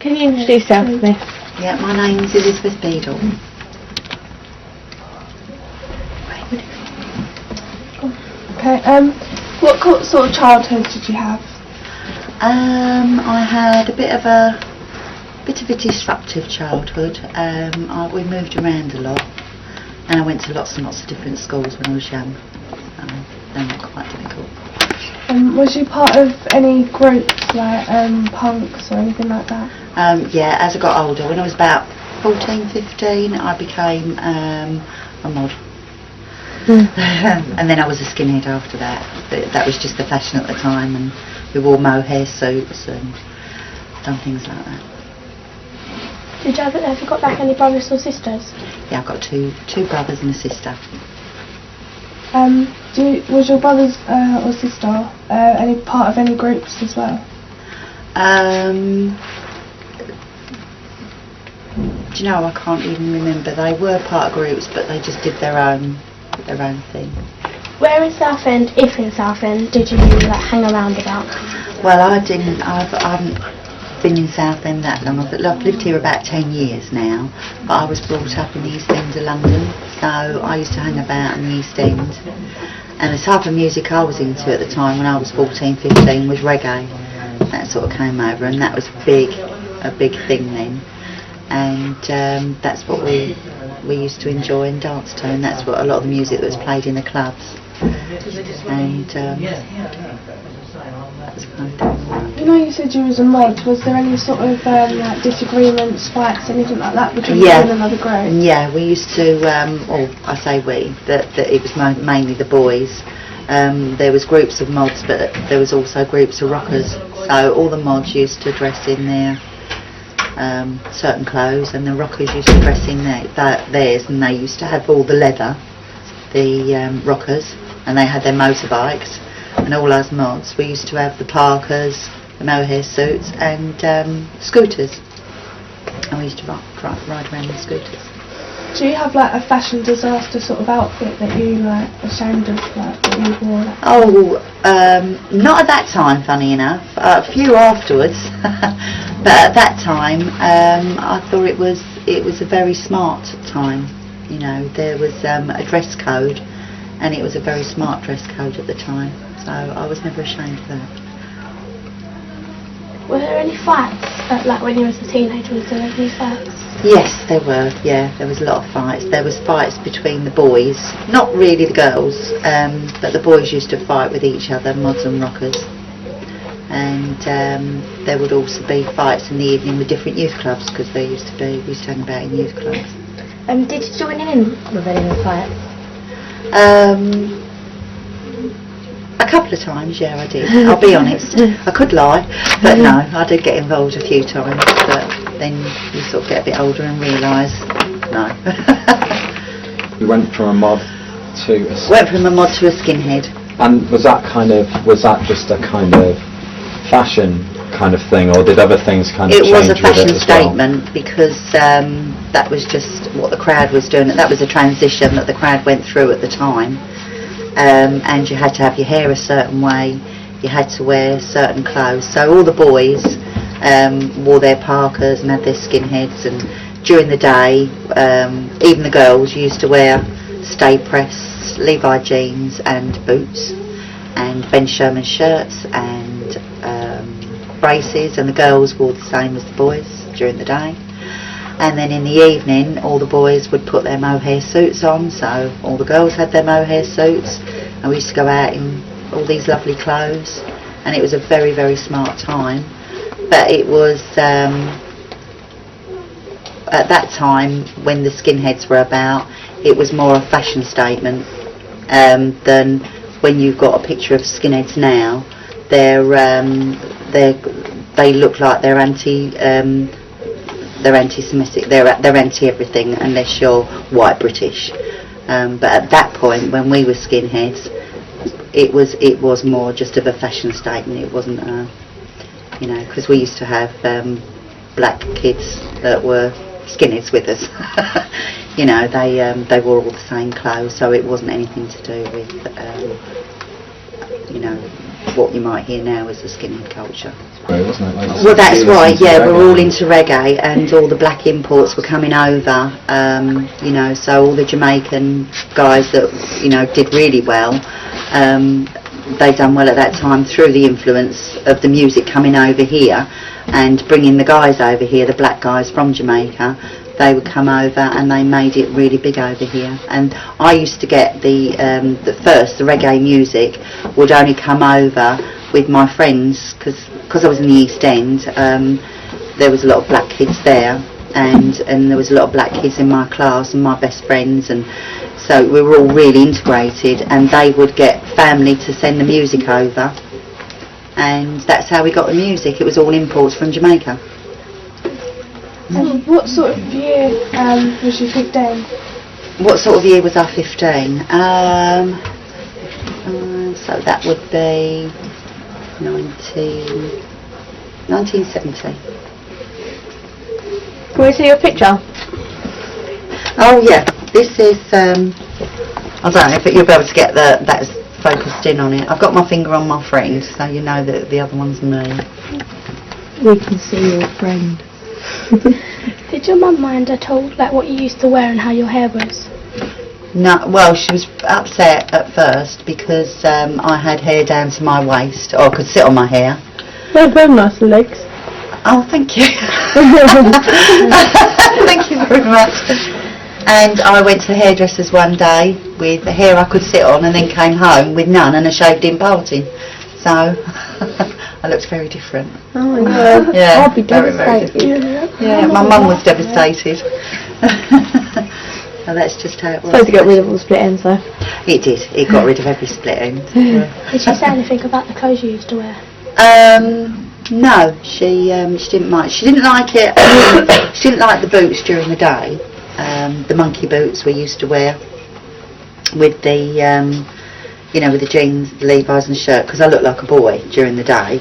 Can you introduce yourself, Miss? Yeah, my name's Elizabeth Beadle. Okay, what sort of childhood did you have? I had a bit of a disruptive childhood. We moved around a lot, and I went to lots and lots of different schools when I was young. They were quite difficult. Was you part of any groups like punks or anything like that? Yeah, as I got older, when I was about 14, 15, I became a mod. And then I was a skinhead after that. But that was just the fashion at the time, and we wore mohair suits and done things like that. Have you got like any brothers or sisters? Yeah, I've got two brothers and a sister. Was your brothers or sister any part of any groups as well? Do you know, I can't even remember. They were part of groups, but they just did their own thing. Where in Southend, if in Southend, did you like hang around about? Well, I haven't been in Southend that long. I've lived here about 10 years now, but I was brought up in the East End of London, so I used to hang about in the East End. And the type of music I was into at the time when I was 14, 15 was reggae. That sort of came over, and that was a big thing then. And that's what we used to enjoy and dance to, and that's what a lot of the music that was played in the clubs. And that's kind of. You know, you said you was a mod. Was there any sort of like disagreements, fights, anything like that between you and another group? Yeah, we used to. Or I say we. That it was mainly the boys. There was groups of mods, but there was also groups of rockers. So all the mods used to dress in their certain clothes, and the rockers used to dress in theirs, and they used to have all the leather, the rockers, and they had their motorbikes, and all us mods, we used to have the parkas, the mohair suits, and scooters, and we used to ride around in scooters. Do you have like a fashion disaster sort of outfit that you like ashamed of, like that you wore? Like? Oh, not at that time, funny enough. A few afterwards, but at that time, I thought it was a very smart time. You know, there was a dress code, and it was a very smart dress code at the time. So I was never ashamed of that. Were there any fights, like when you was a teenager? Was there any fights? Yes, there were. Yeah, there was a lot of fights. There was fights between the boys, not really the girls, but the boys used to fight with each other, mods and rockers. And there would also be fights in the evening with different youth clubs, because we used to hang about in youth clubs. Did you join in with any of the fights? A couple of times, yeah, I did. I'll be honest. I could lie, but no, I did get involved a few times. But then you sort of get a bit older and realise, no. You went from a mod to a skinhead. Went from a mod to a skinhead. And was that just a kind of fashion kind of thing, or did other things kind of change? It was a with fashion it as well? statement, because that was just what the crowd was doing. That was a transition that the crowd went through at the time. And you had to have your hair a certain way, you had to wear certain clothes. So all the boys wore their parkas and had their skinheads, and during the day, even the girls used to wear stay press Levi jeans and boots, and Ben Sherman shirts and braces, and the girls wore the same as the boys during the day. And then in the evening, all the boys would put their mohair suits on, so all the girls had their mohair suits, and we used to go out in all these lovely clothes, and it was a very, very smart time. But it was, at that time, when the skinheads were about, it was more a fashion statement than when you've got a picture of skinheads now. They look like they're anti-Semitic, they're anti-everything unless you're white British. But at that point, when we were skinheads, it was more just of a fashion statement. It wasn't, because we used to have black kids that were skinheads with us. They wore all the same clothes, so it wasn't anything to do with, what you might hear now as the skinhead culture. Great, wasn't it? Like, Well, that's right. Yeah, reggae. we're all into reggae, and all the black imports were coming over. You know, so all the Jamaican guys that did really well. They done well at that time through the influence of the music coming over here and bringing the guys over here, the black guys from Jamaica. They would come over and they made it really big over here. And I used to get the reggae music would only come over with my friends because I was in the East End. There was a lot of black kids there, and there was a lot of black kids in my class and my best friends, and so we were all really integrated, and they would get family to send the music over, and that's how we got the music. It was all imports from Jamaica. And what sort of year was you 15? What sort of year was I 15? So that would be 1970. Can we see your picture? Oh yeah, this is, I don't know if you'll be able to get that's focused in on it. I've got my finger on my friend, so you know that the other one's me. We can see your friend. Did your mum mind at all, like what you used to wear and how your hair was? No, well, she was upset at first because I had hair down to my waist, or I could sit on my hair. They're very nice legs. Oh, thank you. Thank you very much. And I went to the hairdresser's one day with the hair I could sit on, and then came home with none and a shaved-in parting. So I looked very different. Oh my god. Yeah, I'll be very, very devastated. Yeah, my mum was devastated. So that's just how it was. Supposed to get rid of all the split ends though. It did. It got rid of every split end. Yeah. Did she say anything about the clothes you used to wear? No, she didn't mind. She didn't like it. She didn't like the boots during the day. The monkey boots we used to wear with the with the jeans, the Levi's and shirt, because I looked like a boy during the day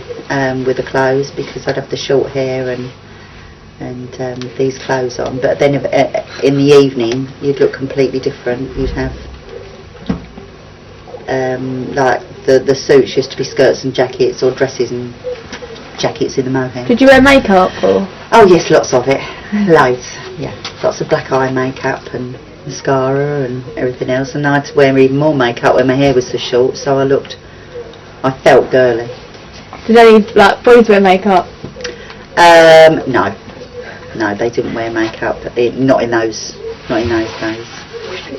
with the clothes, because I'd have the short hair and these clothes on. But then in the evening you'd look completely different. You'd have like the suits used to be skirts and jackets, or dresses and jackets in the mohair. Did you wear makeup or? Oh yes, lots of it. Loads, yeah. Lots of black eye makeup and mascara and everything else, and I had to wear even more makeup when my hair was so short, so I felt girly. Did any boys wear makeup? No, they didn't wear makeup. Not in those days.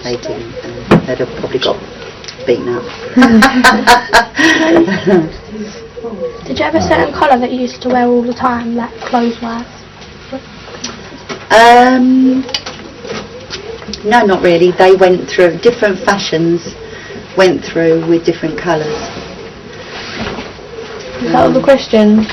They didn't. They'd have probably got beaten up. Did you have a certain colour that you used to wear all the time, like clothes-wise? No, not really. They went through different fashions, went through with different colours. Is that all the questions?